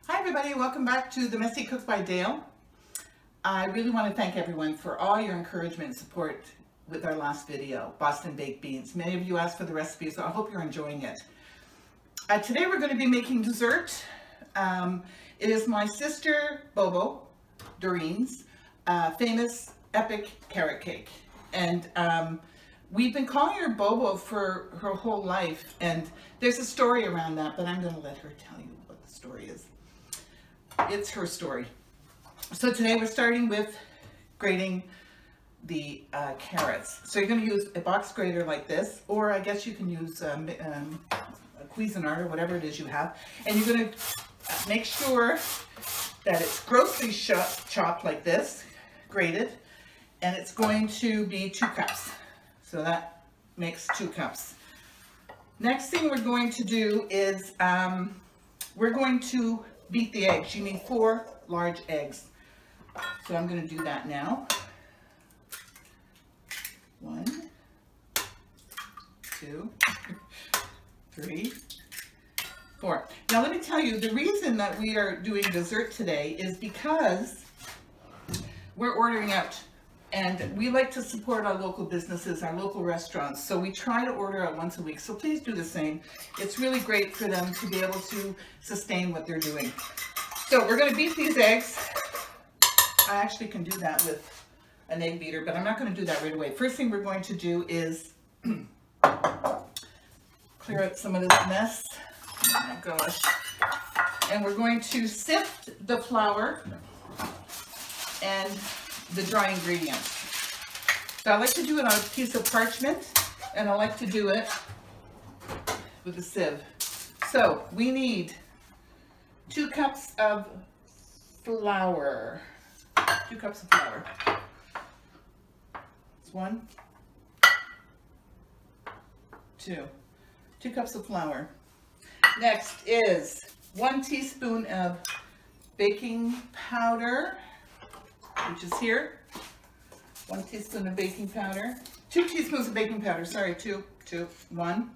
Hi everybody, welcome back to The Messy Cook by Dale. I really want to thank everyone for all your encouragement and support with our last video, Boston Baked Beans. Many of you asked for the recipe, so I hope you're enjoying it. Today we're going to be making dessert. It is my sister Bobo, Doreen's, famous epic carrot cake. And we've been calling her Bobo for her whole life, and there's a story around that, but I'm going to let her tell you what the story is. It's her story. So today we're starting with grating the carrots. So you're going to use a box grater like this, or I guess you can use a Cuisinart or whatever it is you have. And you're going to make sure that it's grossly chopped like this, grated, and it's going to be 2 cups. So that makes 2 cups. Next thing we're going to do is we're going to beat the eggs. You need 4 large eggs. So I'm going to do that now. 1, 2, 3, 4. Now let me tell you, the reason that we are doing dessert today is because we're ordering out, and we like to support our local businesses, our local restaurants. So we try to order out once a week. So please do the same. It's really great for them to be able to sustain what they're doing. So we're going to beat these eggs. I actually can do that with an egg beater, but I'm not going to do that right away. First thing we're going to do is clear out some of this mess. Oh my gosh. And we're going to sift the flour and the dry ingredients. So I like to do it on a piece of parchment, and I like to do it with a sieve. So we need 2 cups of flour. 2 cups of flour. It's 1, 2. 2 cups of flour. Next is 1 teaspoon of baking powder, which is here. 1 teaspoon of baking powder. 2 teaspoons of baking powder. Sorry, 2. 1,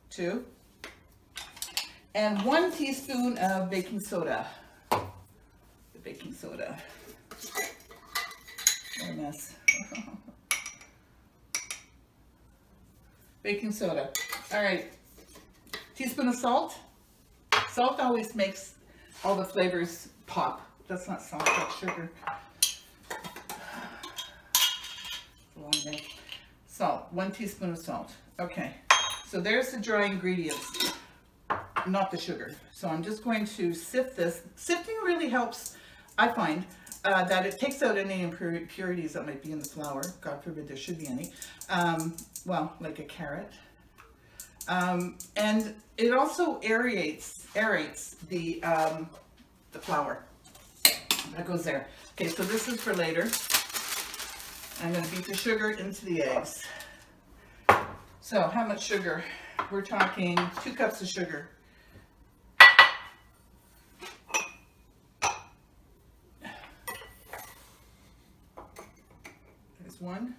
2. And 1 teaspoon of baking soda. The baking soda. What a mess. Baking soda. All right. Teaspoon of salt. Salt always makes all the flavors pop. That's not salt, that's sugar. Salt, 1 teaspoon of salt. Okay, so there's the dry ingredients, not the sugar. So I'm just going to sift this. Sifting really helps, I find, that it takes out any impurities that might be in the flour. God forbid there should be any. Well, like a carrot. And it also aerates the flour. That goes there. Okay, so this is for later. I'm going to beat the sugar into the eggs. So how much sugar? We're talking 2 cups of sugar. There's 1.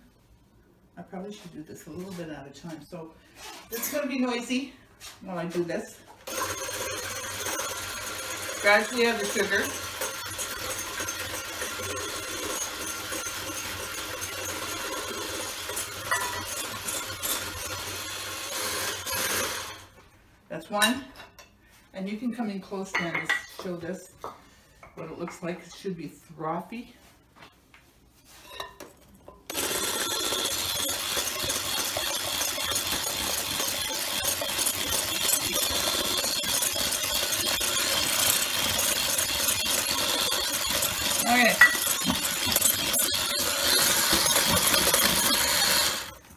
I probably should do this a little bit at a time. So it's going to be noisy while I do this. Gradually add the sugar. That's 1, and you can come in close now to show this, what it looks like. It should be frothy.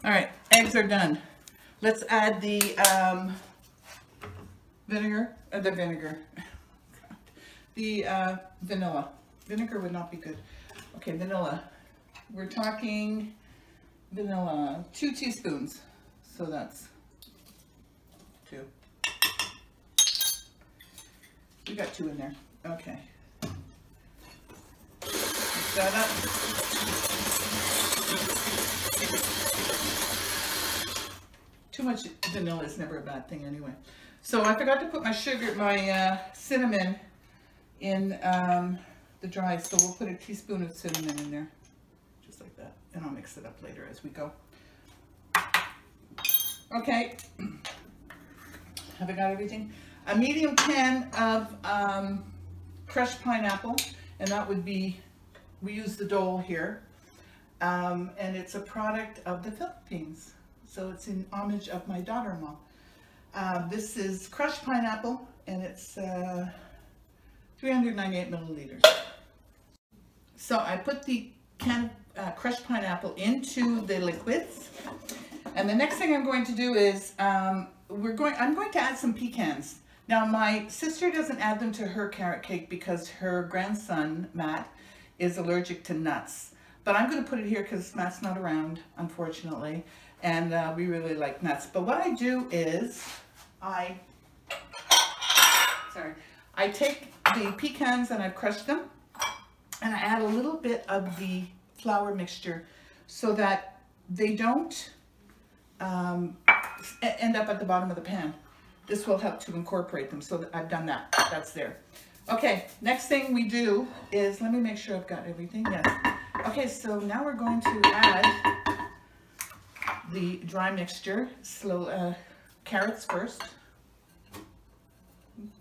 All right, eggs are done. Let's add the vanilla. Vinegar would not be good. Okay, vanilla. We're talking vanilla, 2 teaspoons. So that's 2. We got 2 in there. Okay. Mix that up. Too much vanilla is never a bad thing anyway. So I forgot to put my sugar, my cinnamon in the dry, so we'll put a teaspoon of cinnamon in there, just like that, and I'll mix it up later as we go. Okay, have I got everything? A medium can of crushed pineapple, and that would be, we use the Dole here, and it's a product of the Philippines, so it's in homage of my daughter-in-law. This is crushed pineapple, and it's 398 milliliters. So I put the can of crushed pineapple into the liquids, and the next thing I'm going to do is I'm going to add some pecans. Now my sister doesn't add them to her carrot cake because her grandson Matt is allergic to nuts, but I'm going to put it here because Matt's not around, unfortunately, and we really like nuts. But what I do is I take the pecans and I've crushed them, and I add a little bit of the flour mixture so that they don't end up at the bottom of the pan. This will help to incorporate them, so that I've done that. That's there. Okay, next thing we do is, let me make sure I've got everything. Yes. Okay, so now we're going to add the dry mixture, carrots first.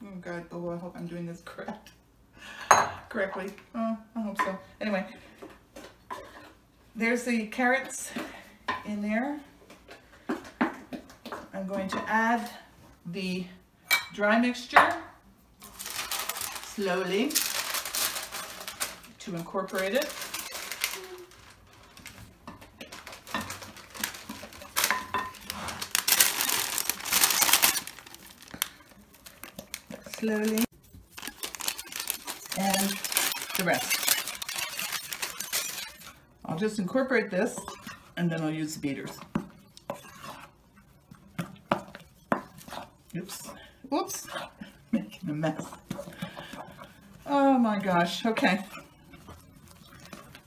Oh God, Bobo, I hope I'm doing this correctly. Oh, I hope so. Anyway, there's the carrots in there. I'm going to add the dry mixture slowly to incorporate it. Slowly, and the rest. I'll just incorporate this, and then I'll use the beaters. Oops, whoops, making a mess. Oh my gosh, okay.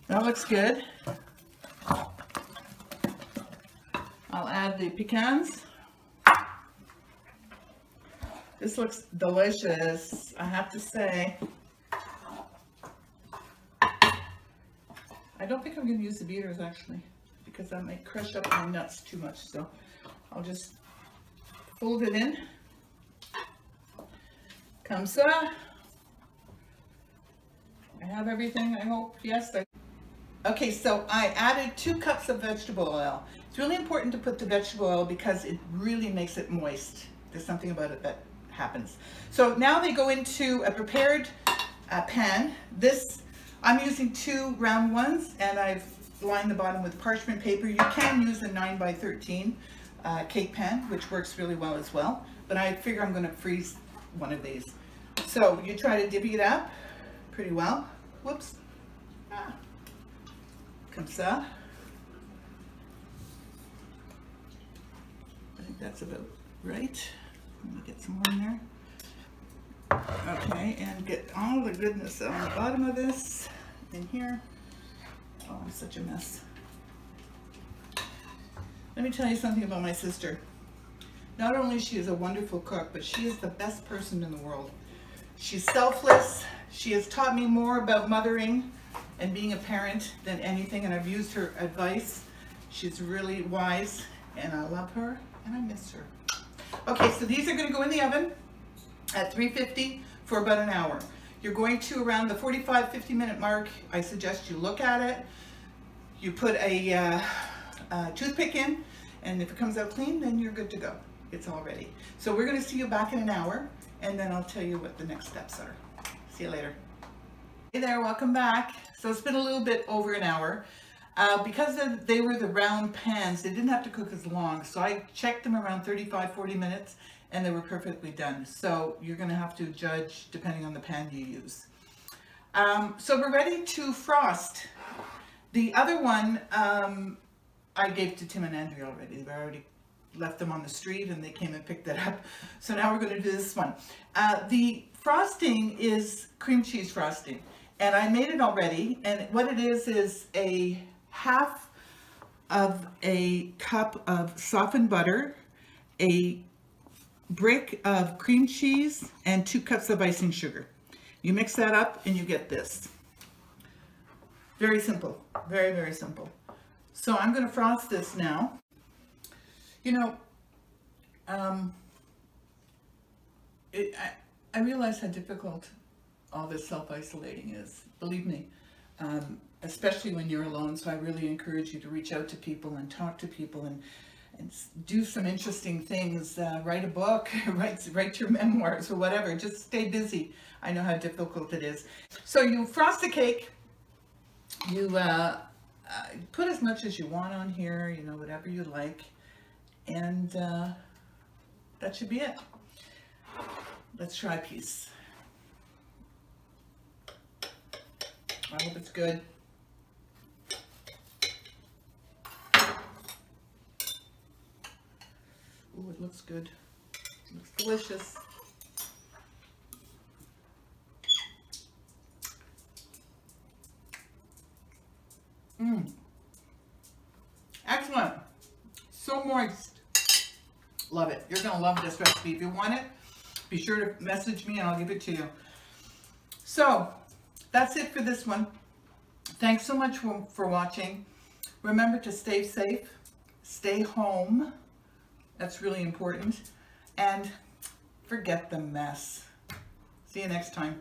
That looks good. I'll add the pecans. This looks delicious, I have to say. I don't think I'm going to use the beaters actually, because that might crush up my nuts too much, so I'll just fold it in. Comme ça. I have everything, I hope. Yes. Okay, so I added 2 cups of vegetable oil. It's really important to put the vegetable oil because it really makes it moist. There's something about it that happens. So now they go into a prepared pan. This, I'm using 2 round ones, and I've lined the bottom with parchment paper. You can use a 9x13 cake pan, which works really well as well, but I figure I'm going to freeze one of these. So you try to divvy it up pretty well. Whoops. Comme ça. I think that's about right. Let me get some more in there. Okay, and get all the goodness on the bottom of this in here. Oh, I'm such a mess. Let me tell you something about my sister. Not only is she a wonderful cook, but she is the best person in the world. She's selfless. She has taught me more about mothering and being a parent than anything, and I've used her advice. She's really wise, and I love her, and I miss her. Okay, so these are going to go in the oven at 350 for about an hour. You're going to, around the 45-50 minute mark, I suggest you look at it. You put a toothpick in, and if it comes out clean, then you're good to go. It's all ready. So we're going to see you back in an hour, and then I'll tell you what the next steps are. See you later. Hey there, welcome back. So it's been a little bit over an hour. Because they were the round pans, they didn't have to cook as long. So I checked them around 35-40 minutes, and they were perfectly done. So you're going to have to judge depending on the pan you use. So we're ready to frost. The other one I gave to Tim and Andrea already. They've already left them on the street, and they came and picked it up. So now we're going to do this one. The frosting is cream cheese frosting, and I made it already. And what it is a half of a cup of softened butter, a brick of cream cheese and 2 cups of icing sugar. You mix that up and you get this. Very simple, very, very simple. So I'm going to frost this now. You know, I realize how difficult all this self-isolating is, believe me, especially when you're alone. So I really encourage you to reach out to people and talk to people and do some interesting things, write a book, write your memoirs or whatever, just stay busy. I know how difficult it is. So you frost the cake, you put as much as you want on here, you know, whatever you like, and that should be it. Let's try a piece. I hope it's good. Ooh, it looks good. It looks delicious. Excellent. So moist. Love it. You're going to love this recipe. If you want it, be sure to message me and I'll give it to you. So that's it for this one. Thanks so much for watching. Remember to stay safe, stay home. That's really important. And forget the mess. See you next time.